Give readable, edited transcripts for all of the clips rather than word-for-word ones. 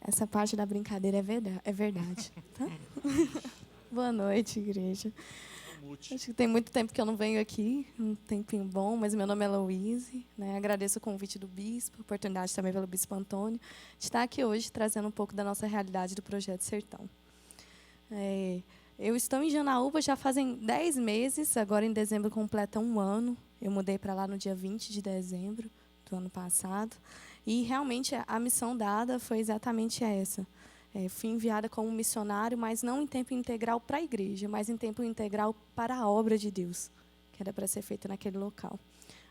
Essa parte da brincadeira é verdade, tá? Boa noite, igreja. Acho que tem muito tempo que eu não venho aqui, um tempinho bom, mas meu nome é Louise, né? Agradeço o convite do bispo, a oportunidade também pelo bispo Antônio, de estar aqui hoje trazendo um pouco da nossa realidade do Projeto Sertão. Eu estou em Janaúba já fazem 10 meses, agora em dezembro completa um ano. Eu mudei para lá no dia 20 de dezembro do ano passado. E, realmente, a missão dada foi exatamente essa. Fui enviada como missionário, mas não em tempo integral para a igreja, mas em tempo integral para a obra de Deus, que era para ser feita naquele local.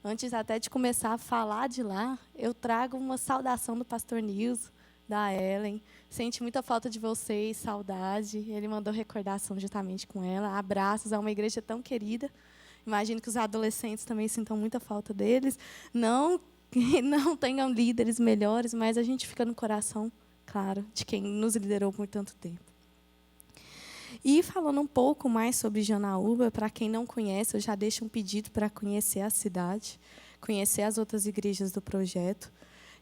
Antes até de começar a falar de lá, eu trago uma saudação do pastor Nilson, da Ellen. Sente muita falta de vocês, saudade. Ele mandou recordação juntamente com ela. Abraços a uma igreja tão querida. Imagino que os adolescentes também sintam muita falta deles. Não tenham líderes melhores, mas a gente fica no coração, claro, de quem nos liderou por tanto tempo. E falando um pouco mais sobre Janaúba, para quem não conhece, eu já deixo um pedido para conhecer a cidade, conhecer as outras igrejas do projeto.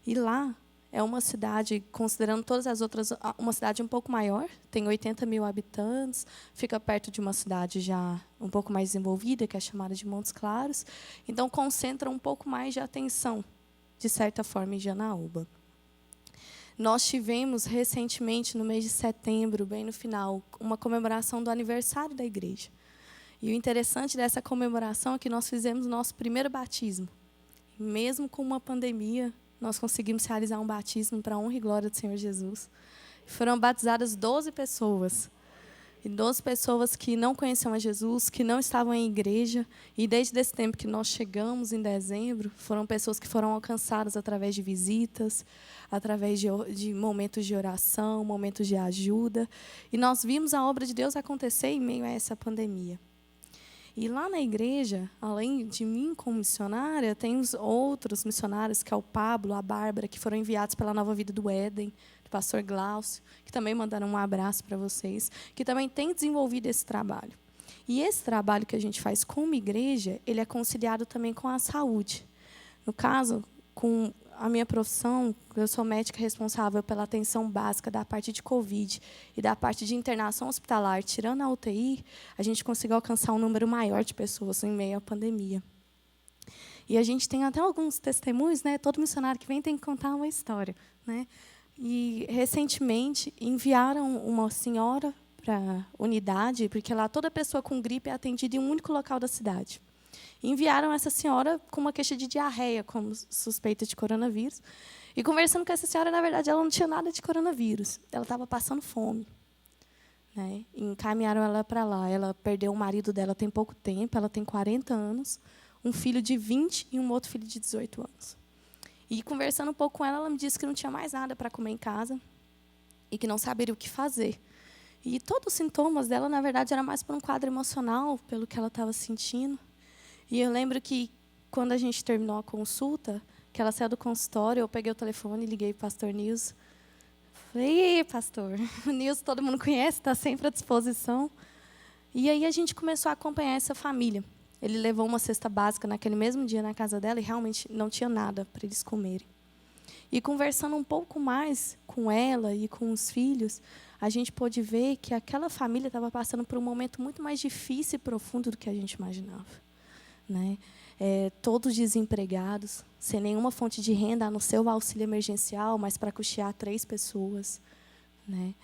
E lá é uma cidade, considerando todas as outras, uma cidade um pouco maior, tem 80 mil habitantes, fica perto de uma cidade já um pouco mais desenvolvida, que é chamada de Montes Claros. Então, concentra um pouco mais de atenção, de certa forma, em Janaúba. Nós tivemos, recentemente, no mês de setembro, bem no final, uma comemoração do aniversário da igreja. E o interessante dessa comemoração é que nós fizemos o nosso primeiro batismo. E mesmo com uma pandemia, nós conseguimos realizar um batismo para a honra e glória do Senhor Jesus. Foram batizadas 12 pessoas. E 12 pessoas que não conheciam a Jesus, que não estavam em igreja. E desde esse tempo que nós chegamos, em dezembro, foram pessoas que foram alcançadas através de visitas, através de momentos de oração, momentos de ajuda. E nós vimos a obra de Deus acontecer em meio a essa pandemia. E lá na igreja, além de mim como missionária, tem os outros missionários, que é o Pablo, a Bárbara, que foram enviados pela Nova Vida do Éden, do pastor Glaucio, que também mandaram um abraço para vocês, que também tem desenvolvido esse trabalho. E esse trabalho que a gente faz como igreja, ele é conciliado também com a saúde. No caso, com a minha profissão, eu sou médica responsável pela atenção básica da parte de Covid e da parte de internação hospitalar. Tirando a UTI, a gente conseguiu alcançar um número maior de pessoas em meio à pandemia. E a gente tem até alguns testemunhos, né? Todo missionário que vem tem que contar uma história, né? E, recentemente, enviaram uma senhora para a unidade, porque lá toda pessoa com gripe é atendida em um único local da cidade. Enviaram essa senhora com uma queixa de diarreia, como suspeita de coronavírus. E, conversando com essa senhora, na verdade, ela não tinha nada de coronavírus. Ela estava passando fome. Né? E encaminharam ela para lá. Ela perdeu o marido dela tem pouco tempo, ela tem 40 anos, um filho de 20 e um outro filho de 18 anos. E, conversando um pouco com ela, ela me disse que não tinha mais nada para comer em casa e que não saberia o que fazer. E todos os sintomas dela, na verdade, era mais por um quadro emocional, pelo que ela estava sentindo. E eu lembro que, quando a gente terminou a consulta, que ela saiu do consultório, eu peguei o telefone e liguei para o pastor Nilson. Falei, pastor, o Nilson todo mundo conhece, está sempre à disposição. E aí a gente começou a acompanhar essa família. Ele levou uma cesta básica naquele mesmo dia na casa dela e realmente não tinha nada para eles comerem. E, conversando um pouco mais com ela e com os filhos, a gente pôde ver que aquela família estava passando por um momento muito mais difícil e profundo do que a gente imaginava. Né? Todos desempregados, sem nenhuma fonte de renda, a não ser o auxílio emergencial, mas para custear 3 pessoas. Né?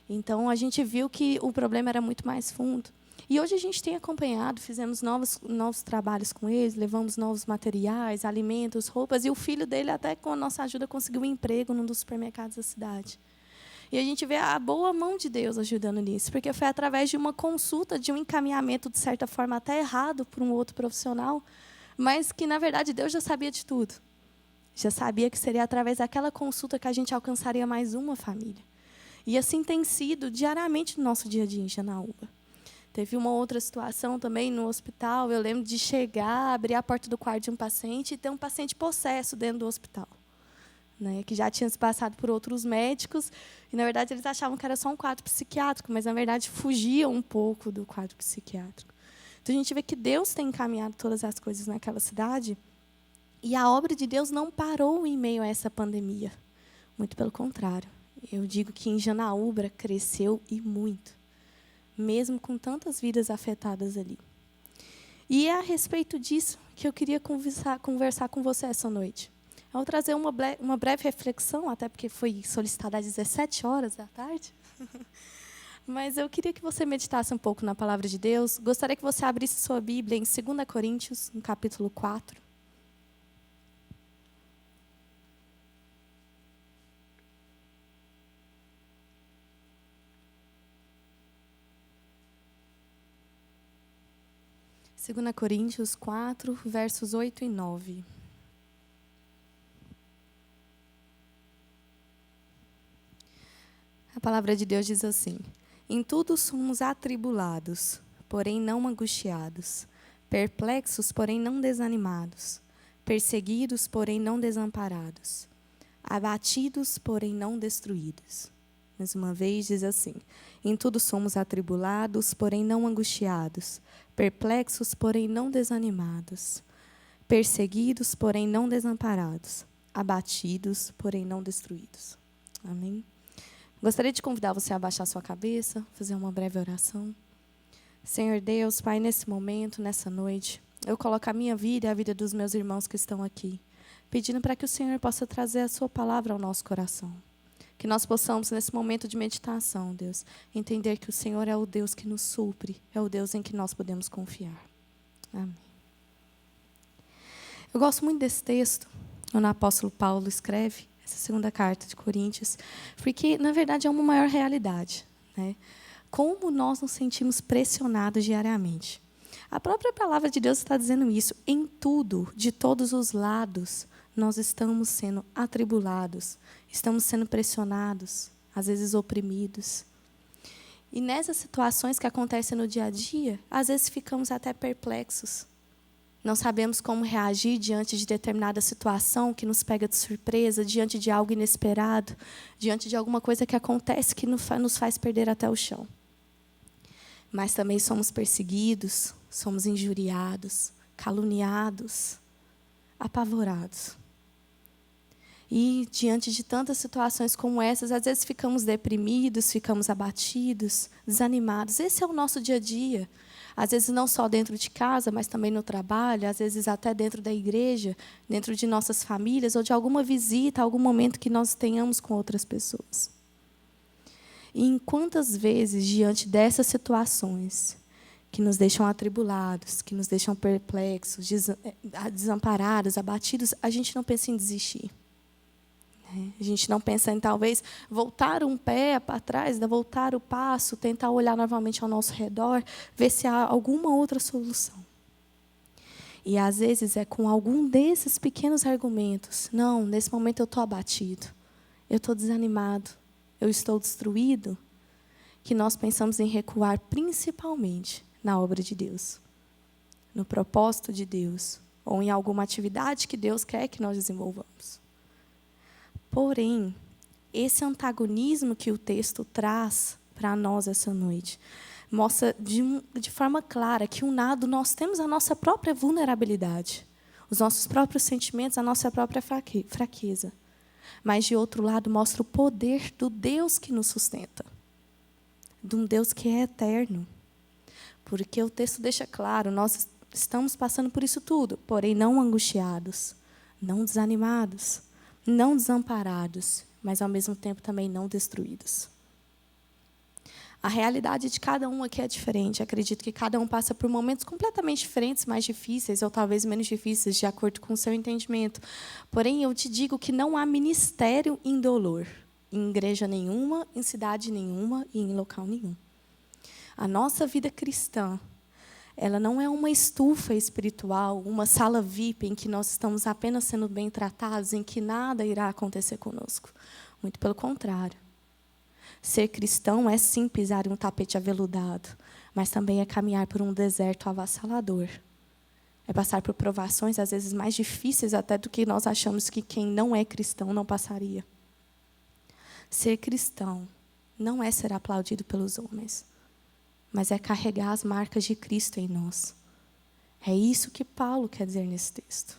Então, a gente viu que o problema era muito mais fundo. E hoje a gente tem acompanhado, fizemos novos trabalhos com eles, levamos novos materiais, alimentos, roupas, e o filho dele, até com a nossa ajuda, conseguiu um emprego num dos supermercados da cidade. E a gente vê a boa mão de Deus ajudando nisso, porque foi através de uma consulta, de um encaminhamento, de certa forma, até errado, por um outro profissional, mas que, na verdade, Deus já sabia de tudo. Já sabia que seria através daquela consulta que a gente alcançaria mais uma família. E assim tem sido diariamente no nosso dia a dia em Janaúba. Teve uma outra situação também no hospital, eu lembro de chegar, abrir a porta do quarto de um paciente e ter um paciente possesso dentro do hospital. Né, que já tinha se passado por outros médicos, e, na verdade, eles achavam que era só um quadro psiquiátrico, mas, na verdade, fugia um pouco do quadro psiquiátrico. Então, a gente vê que Deus tem encaminhado todas as coisas naquela cidade, e a obra de Deus não parou em meio a essa pandemia. Muito pelo contrário. Eu digo que em Janaúba cresceu e muito, mesmo com tantas vidas afetadas ali. E é a respeito disso que eu queria conversar com você essa noite. Eu vou trazer uma breve reflexão, até porque foi solicitada às 17 horas da tarde. Mas eu queria que você meditasse um pouco na palavra de Deus. Gostaria que você abrisse sua Bíblia em 2 Coríntios, no capítulo 4. Segunda Coríntios 4, versos 8 e 9. A palavra de Deus diz assim: em tudo somos atribulados, porém não angustiados, perplexos, porém não desanimados, perseguidos, porém não desamparados, abatidos, porém não destruídos. Mais uma vez diz assim: em tudo somos atribulados, porém não angustiados, perplexos, porém não desanimados, perseguidos, porém não desamparados, abatidos, porém não destruídos. Amém? Gostaria de convidar você a abaixar sua cabeça, fazer uma breve oração. Senhor Deus, Pai, nesse momento, nessa noite, eu coloco a minha vida e a vida dos meus irmãos que estão aqui, pedindo para que o Senhor possa trazer a sua palavra ao nosso coração. Que nós possamos, nesse momento de meditação, Deus, entender que o Senhor é o Deus que nos supre, é o Deus em que nós podemos confiar. Amém. Eu gosto muito desse texto, onde o apóstolo Paulo escreve essa segunda carta de Coríntios, porque, na verdade, é uma maior realidade, né? Como nós nos sentimos pressionados diariamente. A própria palavra de Deus está dizendo isso. Em tudo, de todos os lados, nós estamos sendo atribulados, estamos sendo pressionados, às vezes oprimidos. E nessas situações que acontecem no dia a dia, às vezes ficamos até perplexos. Não sabemos como reagir diante de determinada situação que nos pega de surpresa, diante de algo inesperado, diante de alguma coisa que acontece que nos faz perder até o chão. Mas também somos perseguidos, somos injuriados, caluniados, apavorados. E diante de tantas situações como essas, às vezes ficamos deprimidos, ficamos abatidos, desanimados. Esse é o nosso dia a dia. Às vezes não só dentro de casa, mas também no trabalho, às vezes até dentro da igreja, dentro de nossas famílias, ou de alguma visita, algum momento que nós tenhamos com outras pessoas. E em quantas vezes, diante dessas situações, que nos deixam atribulados, que nos deixam perplexos, desamparados, abatidos, a gente não pensa em desistir. A gente não pensa em, talvez, voltar um pé para trás, voltar o passo, tentar olhar novamente ao nosso redor, ver se há alguma outra solução. E, às vezes, é com algum desses pequenos argumentos. Não, nesse momento eu estou abatido, eu estou desanimado, eu estou destruído, que nós pensamos em recuar principalmente na obra de Deus, no propósito de Deus, ou em alguma atividade que Deus quer que nós desenvolvamos. Porém, esse antagonismo que o texto traz para nós essa noite mostra de forma clara que, um lado, nós temos a nossa própria vulnerabilidade, os nossos próprios sentimentos, a nossa própria fraqueza. Mas, de outro lado, mostra o poder do Deus que nos sustenta, de um Deus que é eterno. Porque o texto deixa claro, nós estamos passando por isso tudo, porém não angustiados, não desanimados, não desamparados, mas, ao mesmo tempo, também não destruídos. A realidade de cada um aqui é diferente. Acredito que cada um passa por momentos completamente diferentes, mais difíceis, ou talvez menos difíceis, de acordo com o seu entendimento. Porém, eu te digo que não há ministério indolor, em igreja nenhuma, em cidade nenhuma e em local nenhum. A nossa vida cristã, ela não é uma estufa espiritual, uma sala VIP em que nós estamos apenas sendo bem tratados, em que nada irá acontecer conosco. Muito pelo contrário. Ser cristão é sim pisar em um tapete aveludado, mas também é caminhar por um deserto avassalador. É passar por provações, às vezes, mais difíceis até do que nós achamos que quem não é cristão não passaria. Ser cristão não é ser aplaudido pelos homens, mas é carregar as marcas de Cristo em nós. É isso que Paulo quer dizer nesse texto.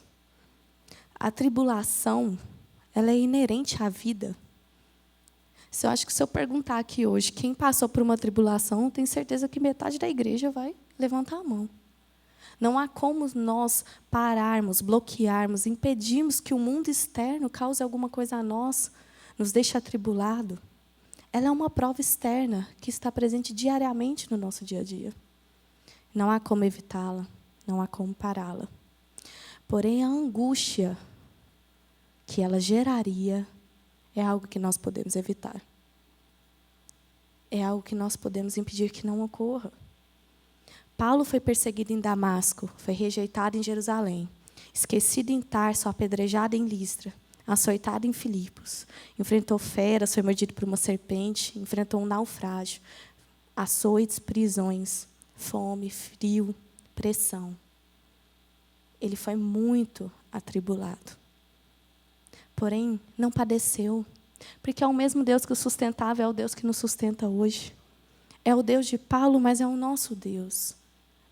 A tribulação, ela é inerente à vida. Eu acho que se eu perguntar aqui hoje quem passou por uma tribulação, eu tenho certeza que metade da igreja vai levantar a mão. Não há como nós pararmos, bloquearmos, impedirmos que o mundo externo cause alguma coisa a nós, nos deixe atribulado. Ela é uma prova externa que está presente diariamente no nosso dia a dia. Não há como evitá-la, não há como pará-la. Porém, a angústia que ela geraria é algo que nós podemos evitar. É algo que nós podemos impedir que não ocorra. Paulo foi perseguido em Damasco, foi rejeitado em Jerusalém, esquecido em Tarso, apedrejado em Listra, açoitado em Filipos, enfrentou feras, foi mordido por uma serpente, enfrentou um naufrágio, açoites, prisões, fome, frio, pressão. Ele foi muito atribulado. Porém, não padeceu, porque é o mesmo Deus que o sustentava, é o Deus que nos sustenta hoje. É o Deus de Paulo, mas é o nosso Deus,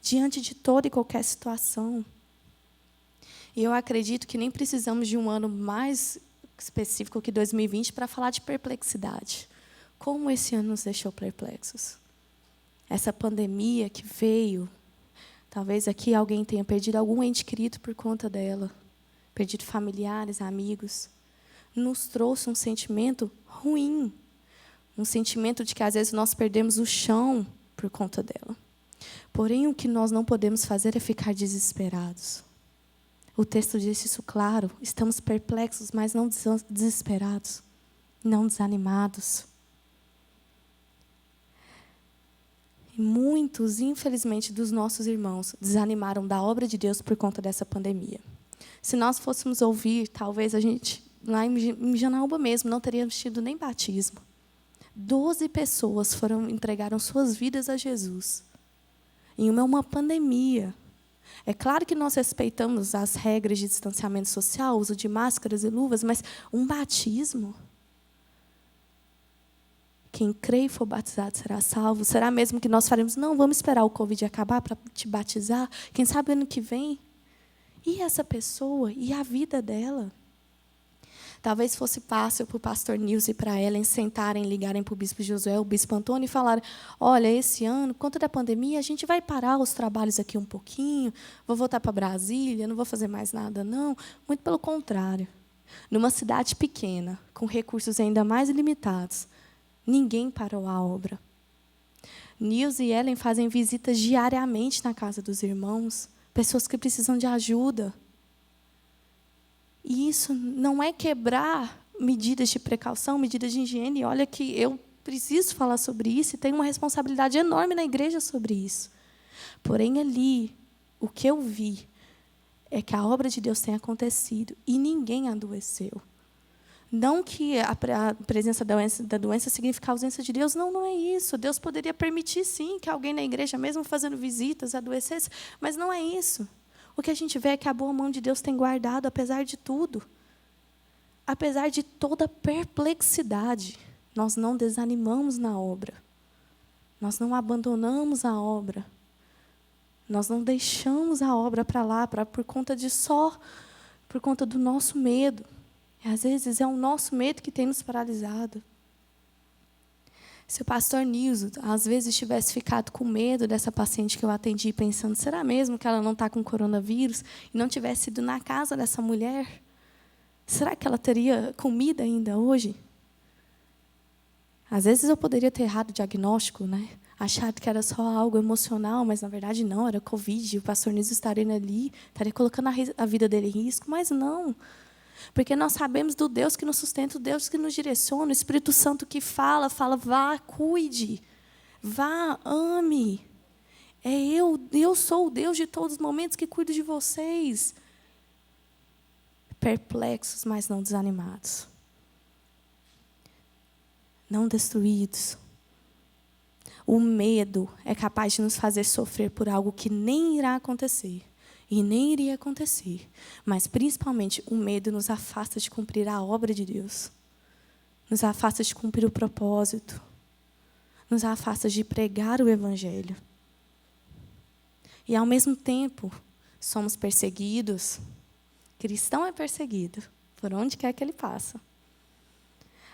diante de toda e qualquer situação. E eu acredito que nem precisamos de um ano mais específico que 2020 para falar de perplexidade. Como esse ano nos deixou perplexos? Essa pandemia que veio, talvez aqui alguém tenha perdido algum ente querido por conta dela, perdido familiares, amigos, nos trouxe um sentimento ruim, um sentimento de que às vezes nós perdemos o chão por conta dela. Porém, o que nós não podemos fazer é ficar desesperados. O texto diz isso claro, estamos perplexos, mas não desesperados, não desanimados. E muitos, infelizmente, dos nossos irmãos desanimaram da obra de Deus por conta dessa pandemia. Se nós fôssemos ouvir, talvez a gente, lá em Janaúba mesmo, não teríamos tido nem batismo. 12 pessoas entregaram suas vidas a Jesus. Em uma pandemia. É claro que nós respeitamos as regras de distanciamento social, uso de máscaras e luvas, mas um batismo? Quem crê e for batizado será salvo. Será mesmo que nós faremos? Não, vamos esperar o Covid acabar para te batizar? Quem sabe ano que vem? E essa pessoa? E a vida dela? Talvez fosse fácil para o pastor Nilson e para Ellen sentarem, ligarem para o bispo Josué, o bispo Antônio, e falarem, olha, esse ano, por conta da pandemia, a gente vai parar os trabalhos aqui um pouquinho, vou voltar para Brasília, não vou fazer mais nada, não. Muito pelo contrário. Numa cidade pequena, com recursos ainda mais limitados, ninguém parou a obra. Nilson e Ellen fazem visitas diariamente na casa dos irmãos, pessoas que precisam de ajuda. E isso não é quebrar medidas de precaução, medidas de higiene. Olha que eu preciso falar sobre isso e tenho uma responsabilidade enorme na igreja sobre isso. Porém, ali, o que eu vi é que a obra de Deus tem acontecido e ninguém adoeceu. Não que a presença da doença significa a ausência de Deus. Não, não é isso. Deus poderia permitir, sim, que alguém na igreja, mesmo fazendo visitas, adoecesse, mas não é isso. O que a gente vê é que a boa mão de Deus tem guardado, apesar de tudo. Apesar de toda perplexidade, nós não desanimamos na obra. Nós não abandonamos a obra. Nós não deixamos a obra para lá, por conta do nosso medo. E, às vezes, é o nosso medo que tem nos paralisado. Se o pastor Nilson, às vezes, tivesse ficado com medo dessa paciente que eu atendi, pensando, será mesmo que ela não está com coronavírus? E não tivesse ido na casa dessa mulher, será que ela teria comida ainda hoje? Às vezes eu poderia ter errado o diagnóstico, né? Achado que era só algo emocional, mas, na verdade, não, era Covid. O pastor Nilson estaria ali, estaria colocando a vida dele em risco, mas não. Porque nós sabemos do Deus que nos sustenta, o Deus que nos direciona, o Espírito Santo que fala, vá, cuide, vá, ame. Eu sou o Deus de todos os momentos que cuido de vocês. Perplexos, mas não desanimados. Não destruídos. O medo é capaz de nos fazer sofrer por algo que nem irá acontecer. E nem iria acontecer. Mas, principalmente, o medo nos afasta de cumprir a obra de Deus. Nos afasta de cumprir o propósito. Nos afasta de pregar o Evangelho. E, ao mesmo tempo, somos perseguidos. Cristão é perseguido, por onde quer que ele passa.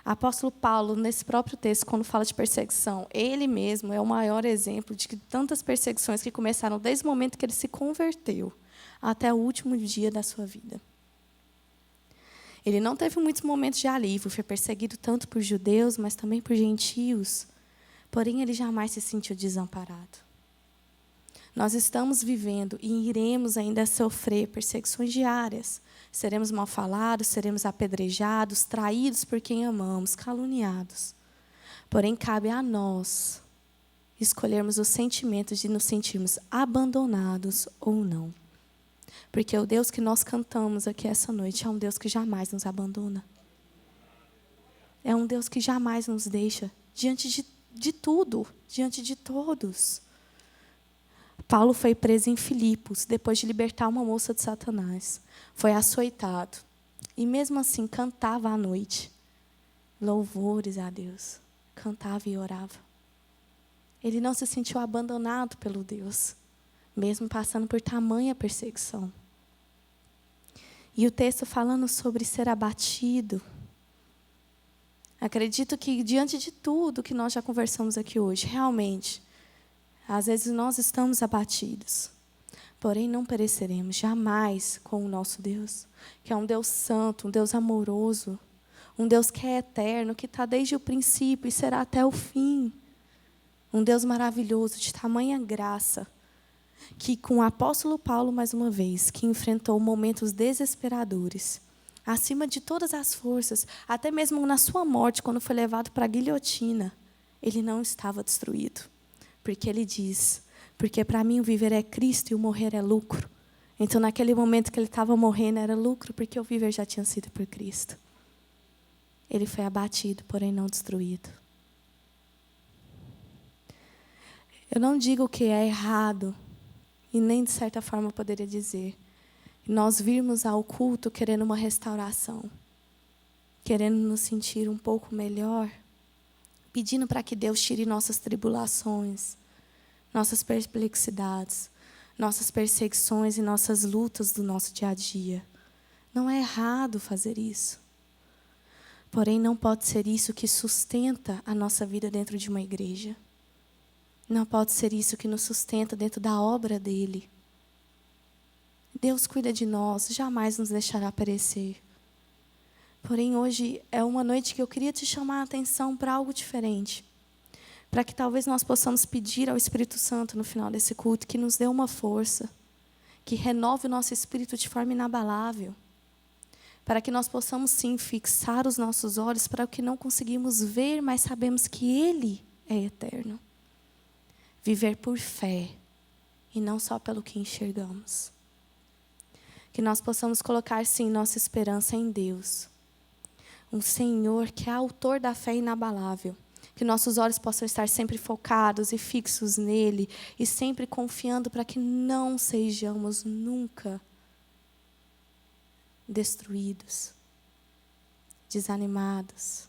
Apóstolo Paulo, nesse próprio texto, quando fala de perseguição, ele mesmo é o maior exemplo de que tantas perseguições que começaram desde o momento que ele se converteu até o último dia da sua vida. Ele não teve muitos momentos de alívio, foi perseguido tanto por judeus, mas também por gentios. Porém, ele jamais se sentiu desamparado. Nós estamos vivendo e iremos ainda sofrer perseguições diárias. Seremos mal falados, seremos apedrejados, traídos por quem amamos, caluniados. Porém, cabe a nós escolhermos o sentimento de nos sentirmos abandonados ou não. Porque o Deus que nós cantamos aqui essa noite é um Deus que jamais nos abandona. É um Deus que jamais nos deixa diante de tudo, diante de todos. Paulo foi preso em Filipos, depois de libertar uma moça de Satanás. Foi açoitado. E mesmo assim, cantava à noite. Louvores a Deus. Cantava e orava. Ele não se sentiu abandonado pelo Deus, mesmo passando por tamanha perseguição. E o texto falando sobre ser abatido. Acredito que, diante de tudo que nós já conversamos aqui hoje, realmente, às vezes nós estamos abatidos, porém não pereceremos jamais com o nosso Deus, que é um Deus santo, um Deus amoroso, um Deus que é eterno, que está desde o princípio e será até o fim. Um Deus maravilhoso, de tamanha graça, que com o apóstolo Paulo, mais uma vez, que enfrentou momentos desesperadores, acima de todas as forças, até mesmo na sua morte, quando foi levado para a guilhotina, ele não estava destruído. Porque ele diz, porque para mim o viver é Cristo e o morrer é lucro. Então, naquele momento que ele estava morrendo, era lucro, porque o viver já tinha sido por Cristo. Ele foi abatido, porém não destruído. Eu não digo que é errado, e nem de certa forma eu poderia dizer, nós virmos ao culto querendo uma restauração, querendo nos sentir um pouco melhor, pedindo para que Deus tire nossas tribulações, nossas perplexidades, nossas perseguições e nossas lutas do nosso dia a dia. Não é errado fazer isso. Porém, não pode ser isso que sustenta a nossa vida dentro de uma igreja. Não pode ser isso que nos sustenta dentro da obra dele. Deus cuida de nós, jamais nos deixará perecer. Porém, hoje é uma noite que eu queria te chamar a atenção para algo diferente. Para que talvez nós possamos pedir ao Espírito Santo no final desse culto que nos dê uma força, que renove o nosso espírito de forma inabalável. Para que nós possamos sim fixar os nossos olhos para o que não conseguimos ver, mas sabemos que Ele é eterno. Viver por fé e não só pelo que enxergamos. Que nós possamos colocar sim nossa esperança em Deus. Um Senhor que é autor da fé inabalável. Que nossos olhos possam estar sempre focados e fixos nele. E sempre confiando para que não sejamos nunca destruídos, desanimados.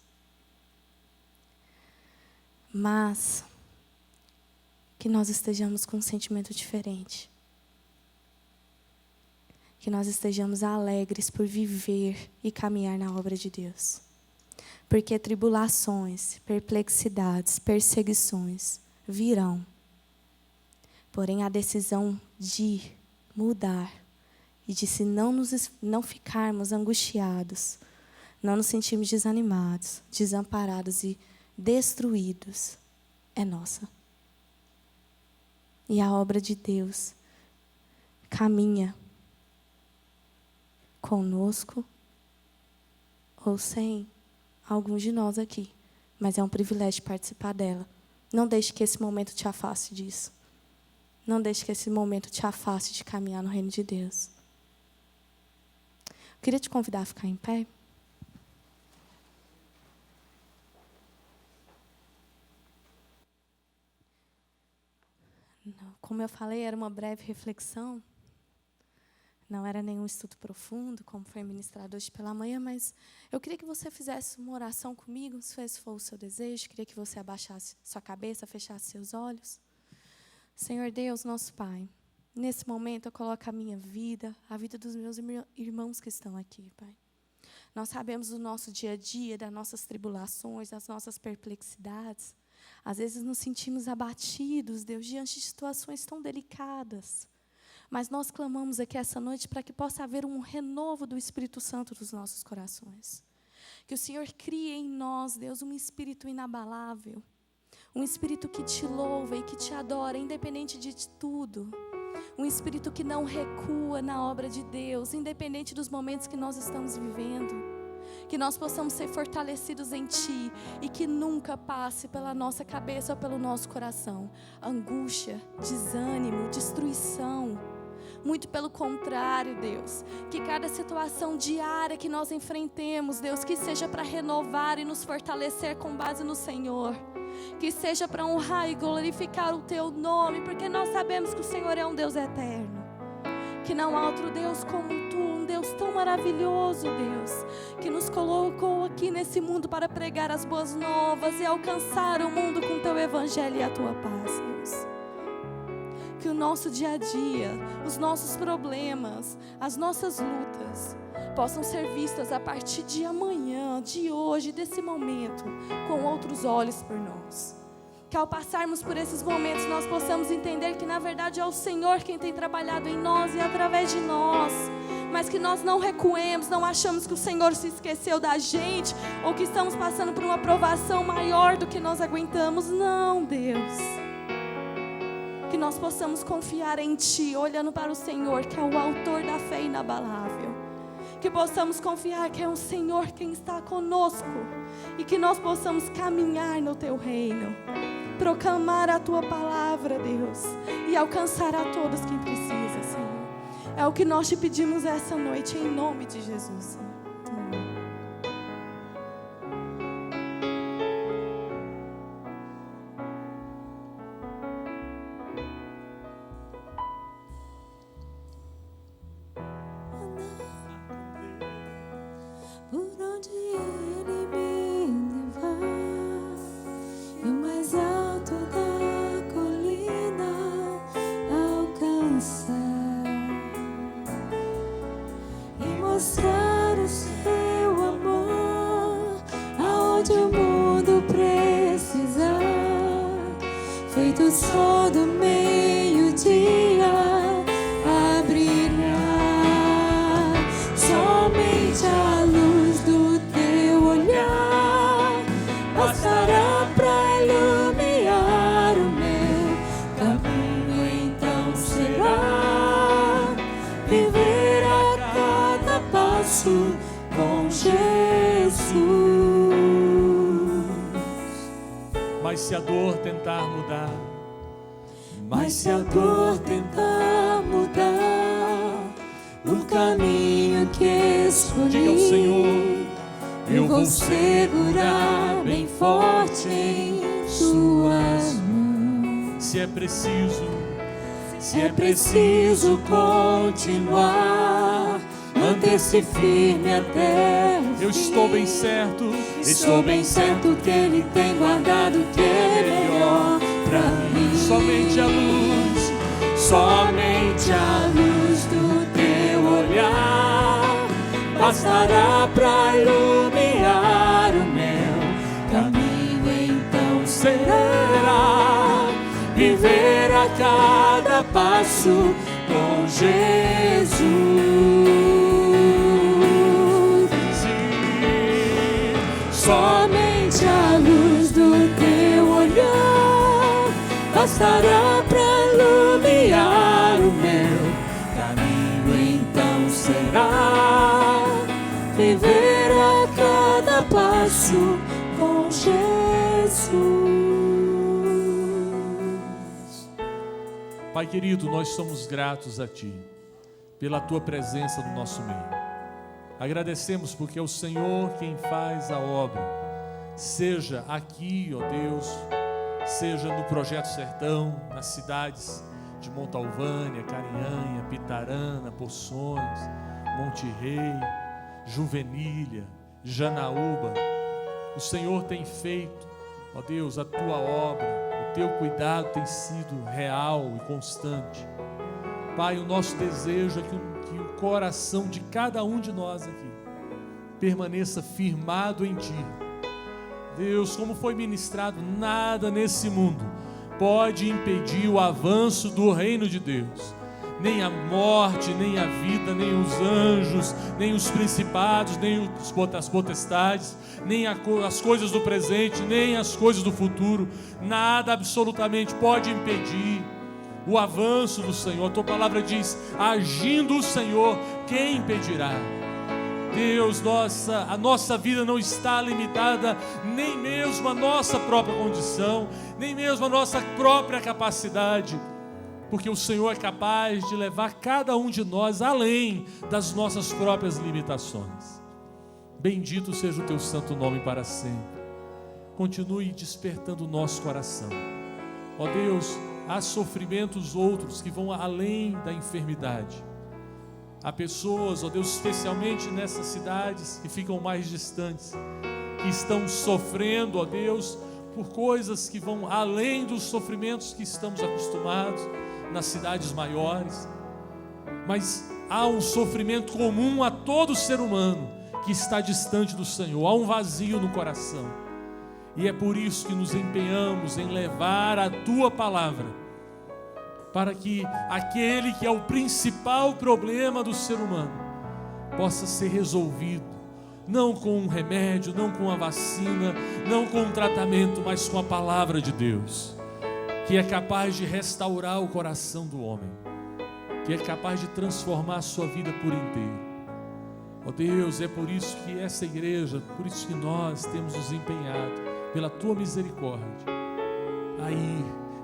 Mas que nós estejamos com um sentimento diferente. Que nós estejamos alegres por viver e caminhar na obra de Deus. Porque tribulações, perplexidades, perseguições virão. Porém, a decisão de mudar e de se não ficarmos angustiados, não nos sentirmos desanimados, desamparados e destruídos, é nossa. E a obra de Deus caminha conosco ou sem alguns de nós aqui. Mas é um privilégio participar dela. Não deixe que esse momento te afaste disso. Não deixe que esse momento te afaste de caminhar no reino de Deus. Eu queria te convidar a ficar em pé. Como eu falei, era uma breve reflexão. Não era nenhum estudo profundo, como foi ministrado hoje pela manhã, mas eu queria que você fizesse uma oração comigo, se esse for o seu desejo. Queria que você abaixasse sua cabeça, fechasse seus olhos. Senhor Deus, nosso Pai, nesse momento eu coloco a minha vida, a vida dos meus irmãos que estão aqui, Pai. Nós sabemos do nosso dia a dia, das nossas tribulações, das nossas perplexidades. Às vezes nos sentimos abatidos, Deus, diante de situações tão delicadas. Mas nós clamamos aqui essa noite para que possa haver um renovo do Espírito Santo dos nossos corações. Que o Senhor crie em nós, Deus, um espírito inabalável. Um espírito que te louva e que te adora, independente de tudo. Um espírito que não recua na obra de Deus, independente dos momentos que nós estamos vivendo. Que nós possamos ser fortalecidos em Ti e que nunca passe pela nossa cabeça ou pelo nosso coração angústia, desânimo, destruição. Muito pelo contrário, Deus, que cada situação diária que nós enfrentemos, Deus, que seja para renovar e nos fortalecer com base no Senhor. Que seja para honrar e glorificar o Teu nome, porque nós sabemos que o Senhor é um Deus eterno. Que não há outro Deus como Tu, um Deus tão maravilhoso, Deus, que nos colocou aqui nesse mundo para pregar as boas novas e alcançar o mundo com Teu Evangelho e a Tua paz, Deus. Que o nosso dia a dia, os nossos problemas, as nossas lutas possam ser vistas a partir de amanhã, de hoje, desse momento, com outros olhos por nós. Que ao passarmos por esses momentos nós possamos entender que na verdade é o Senhor quem tem trabalhado em nós e através de nós. Mas que nós não recuemos, não achamos que o Senhor se esqueceu da gente ou que estamos passando por uma provação maior do que nós aguentamos. Não, Deus. Que nós possamos confiar em Ti, olhando para o Senhor, que é o autor da fé inabalável. Que possamos confiar que é o Senhor quem está conosco. E que nós possamos caminhar no Teu reino. Proclamar a Tua palavra, Deus. E alcançar a todos quem precisa, Senhor. É o que nós Te pedimos essa noite, em nome de Jesus, Senhor. Por onde Ele me levar, e o mais alto da colina alcançar, e mostrar o Seu amor aonde o mundo precisar, feito o sol do meio-dia a brilhar. Somente a luz do Teu olhar bastará para iluminar o meu caminho. Então será viver a cada passo com Jesus. Mas se a dor tentar mudar, Mas se a dor tentar mudar o caminho que escolhi, diga ao Senhor: eu vou segurar bem forte em Suas mãos. se é preciso, Se é preciso continuar, manter-se firme até o eu fim. estou bem certo, Estou bem certo que Ele tem guardado o que é melhor pra mim. somente a luz, Somente a luz do Teu olhar bastará para iluminar o meu caminho. Então será viver a cada passo com Jesus. sim, Somente a luz do Teu olhar bastará para iluminar o meu caminho. Então será viver a cada passo com Jesus. Pai querido, nós somos gratos a Ti pela Tua presença no nosso meio. Agradecemos porque é o Senhor quem faz a obra, seja aqui, ó Deus, seja no Projeto Sertão, nas cidades de Montalvânia, Carinhanha, Pitarana, Poções, Monte Rei, Juvenília, Janaúba. O Senhor tem feito, ó Deus, a Tua obra. O Teu cuidado tem sido real e constante. Pai, o nosso desejo é que o coração de cada um de nós aqui permaneça firmado em Ti. Deus, como foi ministrado, nada nesse mundo pode impedir o avanço do reino de Deus. Nem a morte, nem a vida, nem os anjos, nem os principados, nem as potestades, nem as coisas do presente, nem as coisas do futuro. Nada absolutamente pode impedir o avanço do Senhor. A Tua palavra diz: agindo o Senhor, quem impedirá? Deus, a nossa vida não está limitada nem mesmo à nossa própria condição, nem mesmo à nossa própria capacidade, porque o Senhor é capaz de levar cada um de nós além das nossas próprias limitações. Bendito seja o Teu santo nome para sempre. Continue despertando o nosso coração. Ó Deus, há sofrimentos outros que vão além da enfermidade. Há pessoas, ó Deus, especialmente nessas cidades que ficam mais distantes, que estão sofrendo, ó Deus, por coisas que vão além dos sofrimentos que estamos acostumados nas cidades maiores. Mas há um sofrimento comum a todo ser humano que está distante do Senhor. Há um vazio no coração. E é por isso que nos empenhamos em levar a Tua palavra, para que aquele que é o principal problema do ser humano possa ser resolvido, não com um remédio, não com a vacina, não com um tratamento, mas com a palavra de Deus, que é capaz de restaurar o coração do homem, que é capaz de transformar a sua vida por inteiro. Ó Deus, é por isso que essa igreja, por isso que nós temos nos empenhado, pela Tua misericórdia,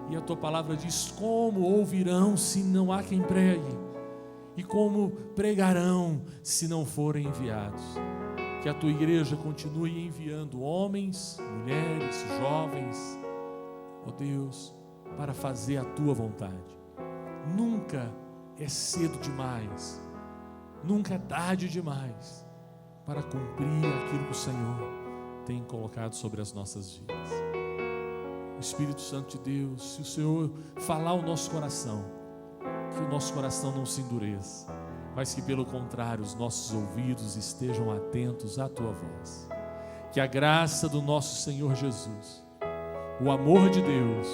e a Tua palavra diz: como ouvirão se não há quem pregue? E como pregarão se não forem enviados? Que a Tua igreja continue enviando homens, mulheres, jovens, ó Deus, para fazer a Tua vontade. Nunca é cedo demais, nunca é tarde demais para cumprir aquilo que o Senhor tem colocado sobre as nossas vidas. Espírito Santo de Deus, se o Senhor falar ao nosso coração, que o nosso coração não se endureça, mas que pelo contrário os nossos ouvidos estejam atentos à Tua voz. Que a graça do nosso Senhor Jesus, o amor de Deus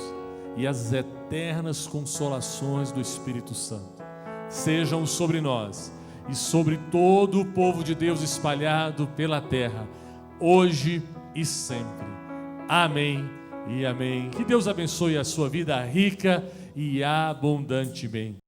e as eternas consolações do Espírito Santo sejam sobre nós e sobre todo o povo de Deus espalhado pela terra, hoje e sempre. Amém e amém. Que Deus abençoe a sua vida rica e abundantemente.